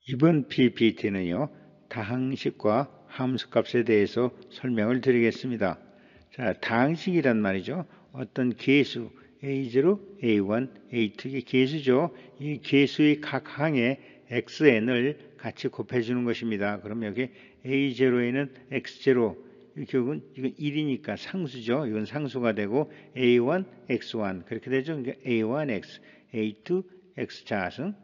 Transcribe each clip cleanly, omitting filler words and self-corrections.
이번 PPT는요, 다항식과 함수값에 대해서 설명을 드리겠습니다. 자, 다항식이란 말이죠. 어떤 계수 A0, A1, A2 이게 계수죠. 이 계수의 각 항에 xn을 같이 곱해주는 것입니다. 그럼 여기 A0에는 x0, 결국은 이건 1이니까 상수죠. 이건 상수가 되고 A1, x1 그렇게 되죠. 그러니까 A1, x, A2, x 자승,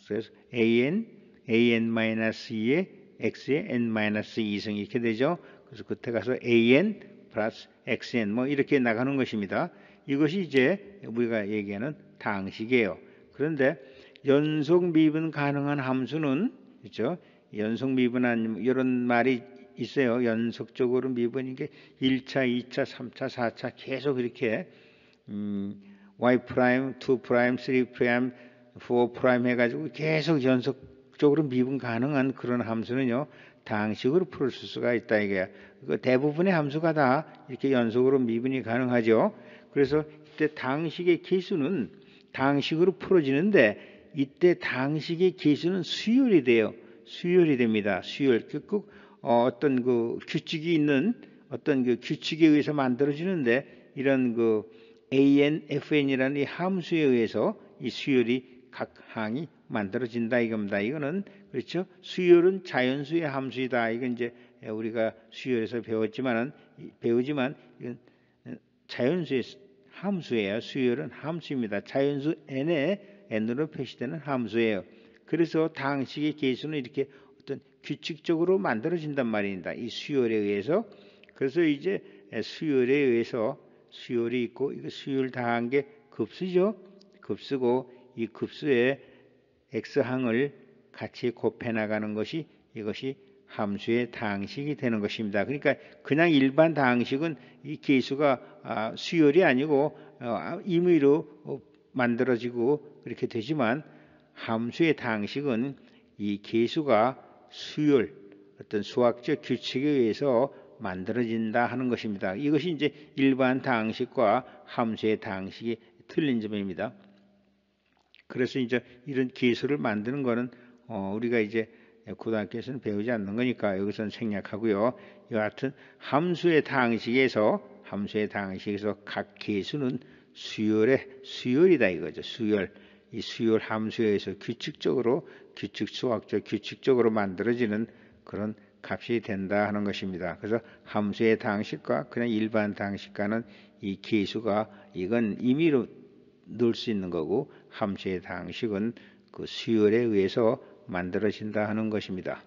그래서 an-2에 x의 n-2승 이렇게 되죠. 그래서 그때 가서 an 플러스 xn 뭐 이렇게 나가는 것입니다. 이것이 이제 우리가 얘기하는 다항식이에요. 그런데 연속 미분 가능한 함수는 그렇죠? 연속 미분한 이런 말이 있어요. 연속적으로 미분인 게 1차, 2차, 3차, 4차 계속 이렇게 y 프라임, 2 프라임, 3 프라임, 4 프라임 해가지고 계속 연속적으로 미분 가능한 그런 함수는요, 다항식으로 풀 수가 있다 이게. 대부분의 함수가 다 이렇게 연속으로 미분이 가능하죠. 그래서 이때 다항식의 계수는 다항식으로 풀어지는데 이때 다항식의 계수는 수열이 돼요. 수열이 됩니다. 수열. 꼭 어떤 그 규칙이 있는 어떤 그 규칙에 의해서 만들어지는데 이런 그 an, fn이라는 이 함수에 의해서 이 수열이 각 항이 만들어진다 이겁니다. 이거는 그렇죠. 수열은 자연수의 함수이다. 이건 이제 우리가 수열에서 배우지만 이건 자연수의 함수예요. 수열은 함수입니다. 자연수 n에 n으로 표시되는 함수예요. 그래서 다항식의 계수는 이렇게 어떤 규칙적으로 만들어진단 말입니다. 이 수열에 의해서. 그래서 이제 수열에 의해서 수열이 있고 이거 수열 다한 게 급수죠. 급수고 이 급수에 x항을 같이 곱해 나가는 것이 이것이 함수의 다항식이 되는 것입니다. 그러니까 그냥 일반 다항식은 이 계수가 수열이 아니고 임의로 만들어지고 그렇게 되지만 함수의 다항식은 이 계수가 수열, 어떤 수학적 규칙에 의해서 만들어진다 하는 것입니다. 이것이 이제 일반 다항식과 함수의 다항식이 틀린 점입니다. 그래서 이제 이런 계수를 만드는 거는 우리가 이제 고등학교에서는 배우지 않는 거니까 여기서는 생략하고요. 여하튼 함수의 다항식에서 각 계수는 수열이다 이거죠. 수열. 이 수열 함수에 의해서 수학적 규칙적으로 만들어지는 그런 값이 된다 하는 것입니다. 그래서 함수의 다항식과 그냥 일반 다항식과는 이 계수가 이건 임의로 넣을 수 있는 거고 함수의 다항식은 그 수열에 의해서 만들어진다 하는 것입니다.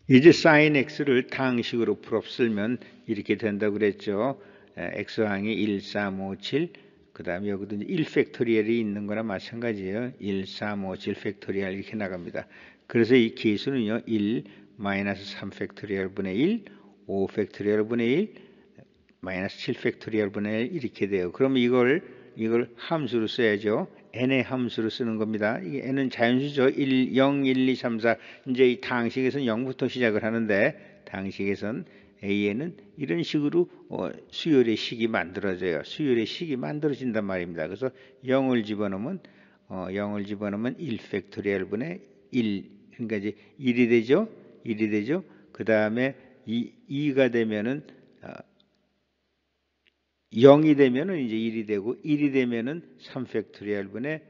이제 sin x를 다항식으로 풀었으면 이렇게 된다고 그랬죠. x항이 1, 3, 5, 7, 그 다음에 여기도 1팩토리얼이 있는 거나 마찬가지예요. 1, 3, 5, 7 팩토리얼 이렇게 나갑니다. 그래서 이 계수는요. 1, 마이너스 3 팩토리얼 분의 1, 5 팩토리얼 분의 1, 마이너스 7 팩토리얼 분의 1 이렇게 돼요. 그럼 이걸 함수로 써야죠. n의 함수로 쓰는 겁니다. 이게 n은 자연수죠. 1, 0, 1, 2, 3, 4. 이제 이 다항식에서는 0부터 시작을 하는데 다항식에서는 a에는 이런 식으로 수열의 식이 만들어져요. 수열의 식이 만들어진단 말입니다. 그래서 0을 집어넣으면 1 팩토리얼 분의 1. 그러니까 이제 1이 되죠. 1이 되죠. 그 다음에 2가 되면은 0이 되면은 이제 1이 되고 1이 되면은 3 팩토리얼 분의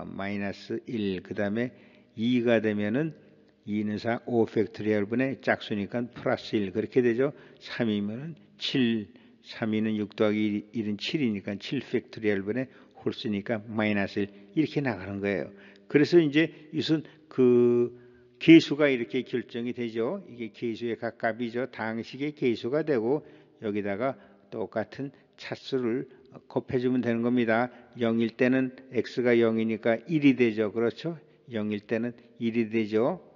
마이너스 1. 그다음에 2가 되면은 2는 4, 5 팩토리얼 분의 짝수니까 플러스 1 그렇게 되죠. 3이면은 7, 3이는 6 더하기 1은 7이니까 7 팩토리얼 분의 홀수니까 마이너스 1 이렇게 나가는 거예요. 그래서 이제 이것은 그 계수가 이렇게 결정이 되죠. 이게 계수의 각값이죠. 다항식의 계수가 되고 여기다가 똑같은 차수를 곱해주면 되는 겁니다. 0일 때는 x가 0이니까 1이 되죠. 그렇죠? 0일 때는 1이 되죠.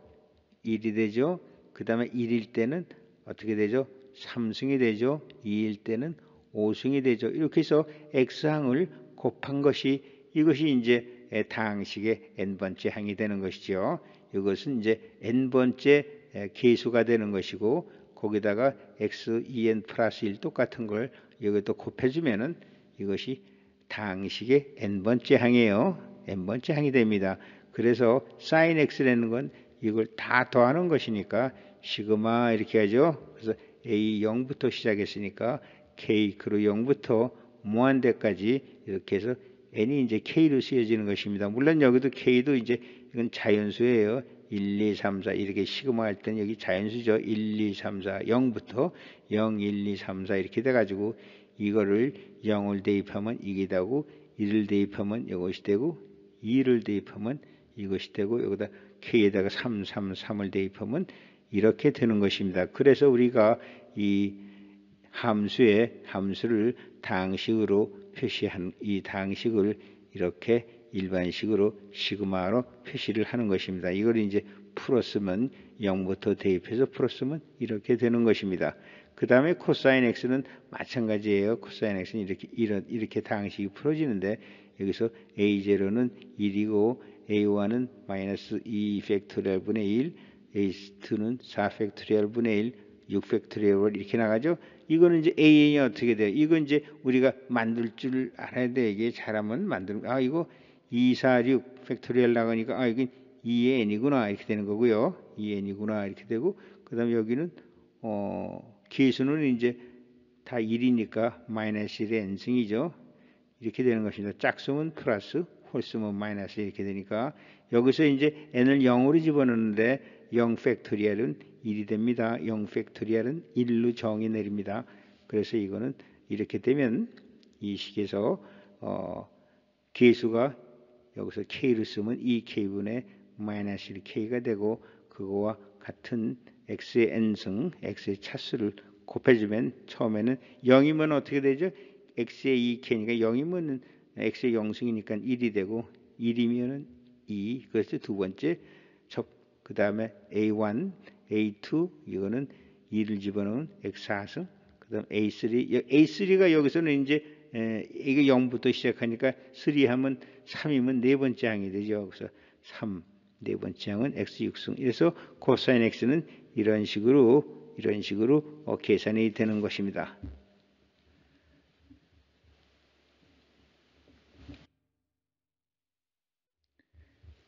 1이 되죠. 그 다음에 1일 때는 어떻게 되죠? 3승이 되죠. 2일 때는 5승이 되죠. 이렇게 해서 x항을 곱한 것이 이것이 이제 다항식의 n번째 항이 되는 것이죠. 이것은 이제 n번째 계수가 되는 것이고 거기다가 x, 2n 플러스 1 똑같은 걸 여기 또 곱해주면은 이것이 다항식의 n번째 항이에요. n번째 항이 됩니다. 그래서 sin x라는 건 이걸 다 더하는 것이니까 시그마 이렇게 하죠. 그래서 a 0부터 시작했으니까 k 그로 0부터 무한대까지 이렇게 해서 n이 이제 k로 쓰여지는 것입니다. 물론 여기도 k도 이제 이건 자연수예요. 1, 2, 3, 4 이렇게 시그마 할 때는 여기 자연수죠. 1, 2, 3, 4 0부터 0, 1, 2, 3, 4 이렇게 돼가지고 이거를 0을 대입하면 이게 되고 1을 대입하면 이것이 되고 2를 대입하면 이것이 되고 여기다 k에다가 3, 3, 3을 대입하면 이렇게 되는 것입니다. 그래서 우리가 이 함수를 다항식으로 표시한 이 다항식을 이렇게 일반식으로 시그마로 표시를 하는 것입니다. 이걸 이제 풀었으면 0부터 대입해서 풀었으면 이렇게 되는 것입니다. 그 다음에 코사인 x는 마찬가지예요. 코사인 x는 이렇게 다항식이 풀어지는데 여기서 a0는 1이고 a1은 마이너스 2 팩토리얼 분의 1, a2는 4 팩토리얼 분의 1, 6 팩토리얼 이렇게 나가죠. 이거는 이제 an이 어떻게 돼요? 이건 이제 우리가 만들 줄 알아야 돼. 이게 잘하면 만드는 이거 2, 4, 6 팩토리얼 나가니까 이건 2의 n이구나 이렇게 되는 거고요. 2n이구나 이렇게 되고 그다음에 여기는 계수는 이제 다 1이니까 마이너스 1의 n승이죠. 이렇게 되는 것입니다. 짝수면 플러스 홀수면 마이너스 이렇게 되니까 여기서 이제 n을 0으로 집어넣는데 0 팩토리얼은 1이 됩니다. 0 팩토리얼은 1로 정의 내립니다. 그래서 이거는 이렇게 되면 이 식에서 계수가 여기서 k를 쓰면 2k분의 마이너스 1k가 되고 그거와 같은 x의 n승, x의 차수를 곱해주면 처음에는 0이면 어떻게 되죠? x의 2k니까 0이면 x의 0승이니까 1이 되고 1이면 2. 그래서 두 번째 그 다음에 a1, a2 이거는 2를 집어넣으면 x4승. 그 다음 a3가 여기서는 이제 이게 0부터 시작하니까 3 하면 3이면 네 번째 항이 되죠. 그래서 3 네 번째 항은 x6승. 그래서 코사인 x는 이런 식으로 계산이 되는 것입니다.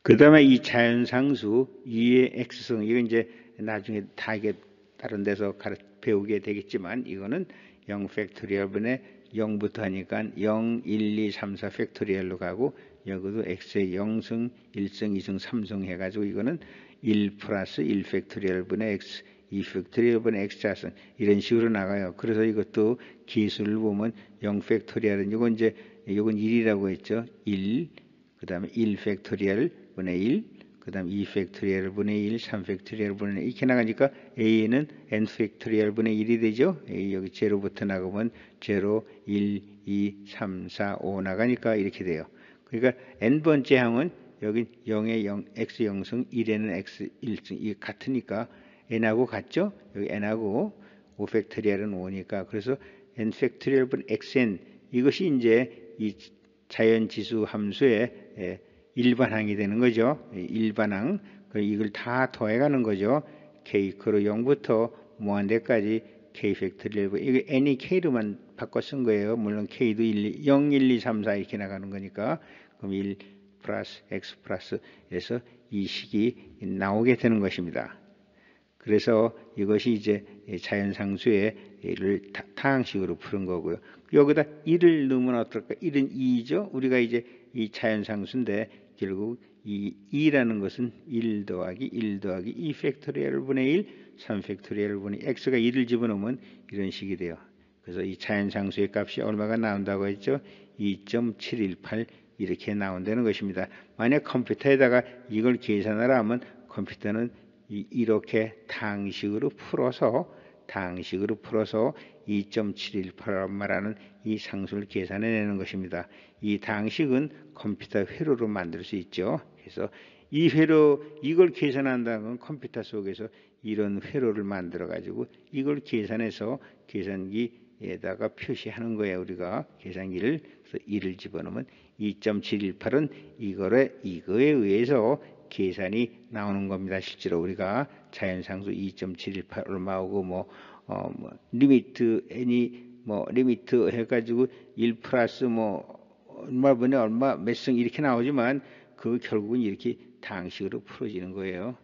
그 다음에 이 자연상수 2의 x승 이건 이제 나중에 다 이게 다른 데서 배우게 되겠지만 이거는 0 팩토리얼분의 0부터 하니까 0, 1, 2, 3, 4 팩토리얼로 가고 여기도 x의 0승, 1승, 2승, 3승 해가지고 이거는 1 플러스 1 팩토리얼분의 x, 2 팩토리얼분의 x자승 이런 식으로 나가요. 그래서 이것도 기술을 보면 0 팩토리얼은 이건 1이라고 했죠. 1, 그 다음에 1 팩토리얼 분의 1, 그 다음 2 팩토리얼 분의 1, 3 팩토리얼 분의 1 이렇게 나가니까 a는 n 팩토리얼 분의 1이 되죠. a 여기 제로부터 나가면 제로, 1, 2, 3, 4, 5 나가니까 이렇게 돼요. 그러니까 n번째 항은 여기 0에 0, x 0승, 1에는 x 1승 이게 같으니까 n하고 같죠. 여기 n하고 5 팩토리얼은 5니까 그래서 n 팩토리얼 분 xn 이것이 이제 이 자연지수 함수의 일반항이 되는 거죠. 일반항. 이걸 다 더해가는 거죠. k 그로 0부터 무한대까지 k 팩토리얼 이게 n이 k로만 바꿔 쓴 거예요. 물론 k도 0, 1, 2, 3, 4 이렇게 나가는 거니까 그럼 1 플러스 x 플러스 해서 이 식이 나오게 되는 것입니다. 그래서 이것이 이제 자연상수의 타항식으로 푸는 거고요. 여기다 1을 넣으면 어떨까? 1은 2죠. 우리가 이제 이 자연상수인데 결국 이 2라는 것은 1 더하기 1 더하기 2 팩토리얼 분의 1, 3 팩토리얼 분의 x가 1을 집어넣으면 이런 식이 돼요. 그래서 이 자연상수의 값이 얼마가 나온다고 했죠? 2.718 이렇게 나온다는 것입니다. 만약 컴퓨터에다가 이걸 계산하라 하면 컴퓨터는 이렇게 다항식으로 풀어서 2.718 말하는 이 상수를 계산해내는 것입니다. 이 다항식은 컴퓨터 회로로 만들 수 있죠. 그래서 이 회로 이걸 계산한다면 컴퓨터 속에서 이런 회로를 만들어 가지고 이걸 계산해서 계산기에다가 표시하는 거예요. 우리가 계산기를 그래서 1을 집어넣으면 2.718은 이거에 의해서 계산이 나오는 겁니다. 실제로 우리가 자연상수 2.718 얼마하고 리미트 n이 리미트 해가지고 1 플러스 얼마 분의 얼마 몇 승 이렇게 나오지만 그 결국은 이렇게 다항식으로 풀어지는 거예요.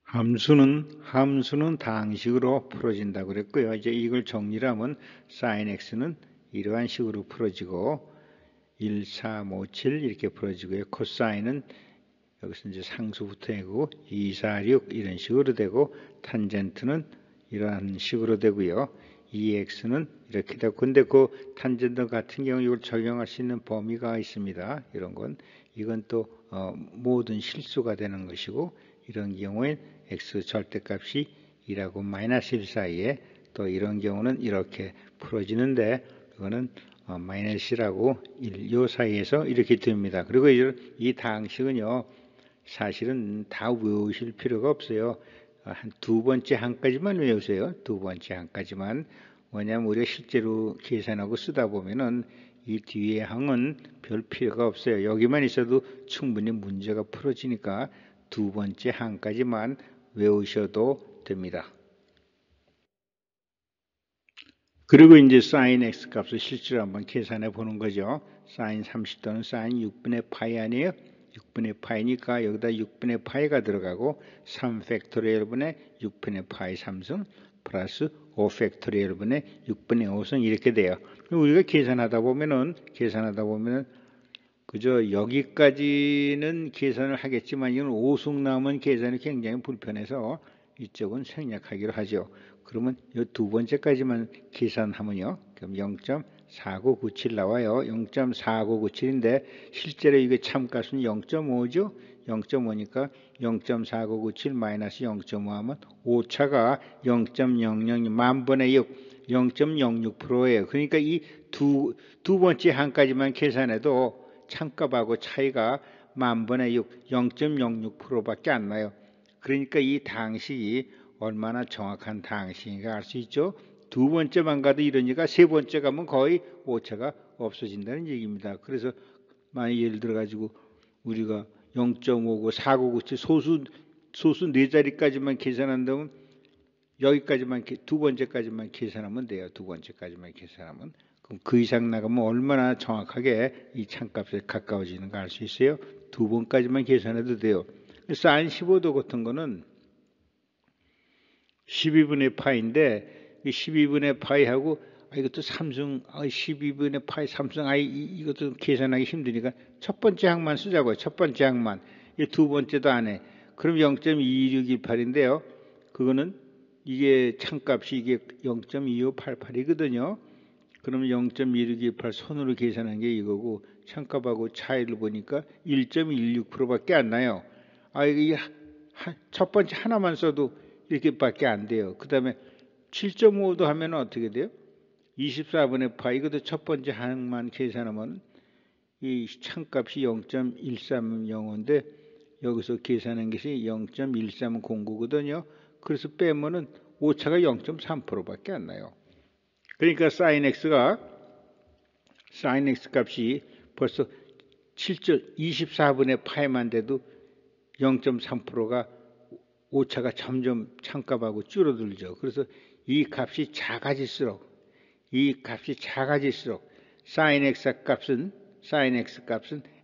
함수는 다항식으로 풀어진다고 그랬고요. 이제 이걸 정리를 하면 sin x는 이러한 식으로 풀어지고 1, 3, 5, 7 이렇게 풀어지고요. 코사인은 여기서 이제 상수부터 하고 2, 4, 6 이런 식으로 되고 탄젠트는 이러한 식으로 되고요. 2x는 이렇게 되고 근데 그 탄젠트 같은 경우 이걸 적용할 수 있는 범위가 있습니다. 이런 건 이건 또 모든 실수가 되는 것이고 이런 경우엔 x 절대값이 2하고 마이너스 1 사이에 또 이런 경우는 이렇게 풀어지는데 이거는 마이너스라고 1, 요 사이에서 이렇게 됩니다. 그리고 이 다항식은요. 사실은 다 외우실 필요가 없어요. 한 두 번째 한까지만 외우세요. 두 번째 한까지만. 왜냐하면 우리가 실제로 계산하고 쓰다 보면은 이 뒤에 항은 별 필요가 없어요. 여기만 있어도 충분히 문제가 풀어지니까 두 번째 항까지만 외우셔도 됩니다. 그리고 이제 sin x 값을 실제로 한번 계산해 보는 거죠. sin 30도는 sin 6분의 파이 아니에요? 6분의 파이니까 여기다 6분의 파이가 들어가고 3팩토리얼분의 6분의 파이 3승 플러스 5팩토리얼분의 6분의 5승 이렇게 돼요. 우리가 계산하다 보면은 그저 여기까지는 계산을 하겠지만 이건 5승 나오면 계산이 굉장히 불편해서 이쪽은 생략하기로 하죠. 그러면 이 두 번째까지만 계산하면요. 그럼 0.4997 나와요. 0.4997인데 실제로 이게 참값은 0.5죠. 0.5니까 0.4997 마이너스 0.5 하면 오차가 0.00 만분의 6, 0.06%예요. 그러니까 이 두 번째 한까지만 계산해도 참값하고 차이가 만분의 6, 0.06%밖에 안 나요. 그러니까 이 다항식이 얼마나 정확한 다항식인가 알 수 있죠. 두 번째만 가도 이러니까 세 번째 가면 거의 오차가 없어진다는 얘기입니다. 그래서 만약 예를 들어 가지고 우리가 0.5고 4997 소수 네 자리까지만 계산한다면 여기까지만 두 번째까지만 계산하면 돼요. 두 번째까지만 계산하면 그럼 그 이상 나가면 얼마나 정확하게 이 참값에 가까워지는가 알 수 있어요. 두 번까지만 계산해도 돼요. sin 15도 같은 거는 12분의 파인데 12분의 파이하고 이것도 3승 12분의 파이 3승 이것도 계산하기 힘드니까 첫 번째 항만 쓰자고요. 첫 번째 항만. 이 두 번째도 안 해. 그럼 0.2618인데요. 그거는 이게 참값이 이게 0.2588이거든요. 그러면 0.2618 손으로 계산한 게 이거고 참값하고 차이를 보니까 1.16%밖에 안 나요. 이게 첫 번째 하나만 써도 이렇게밖에 안 돼요. 그 다음에 7.5도 하면 어떻게 돼요? 24분의 파이 이것도 첫 번째 항만 계산하면 이 참값이 0.1305인데 여기서 계산한 것이 0.1309거든요. 그래서 빼면은 오차가 0.3%밖에 안 나요. 그러니까 sin x 값이 벌써 24분의 파이만 돼도 0.3%가 오차가 점점 참값하고 줄어들죠. 그래서 이 값이 작아질수록 sin x 값은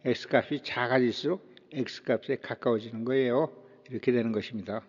x 값이 작아질수록 x 값에 가까워지는 거예요. 이렇게 되는 것입니다.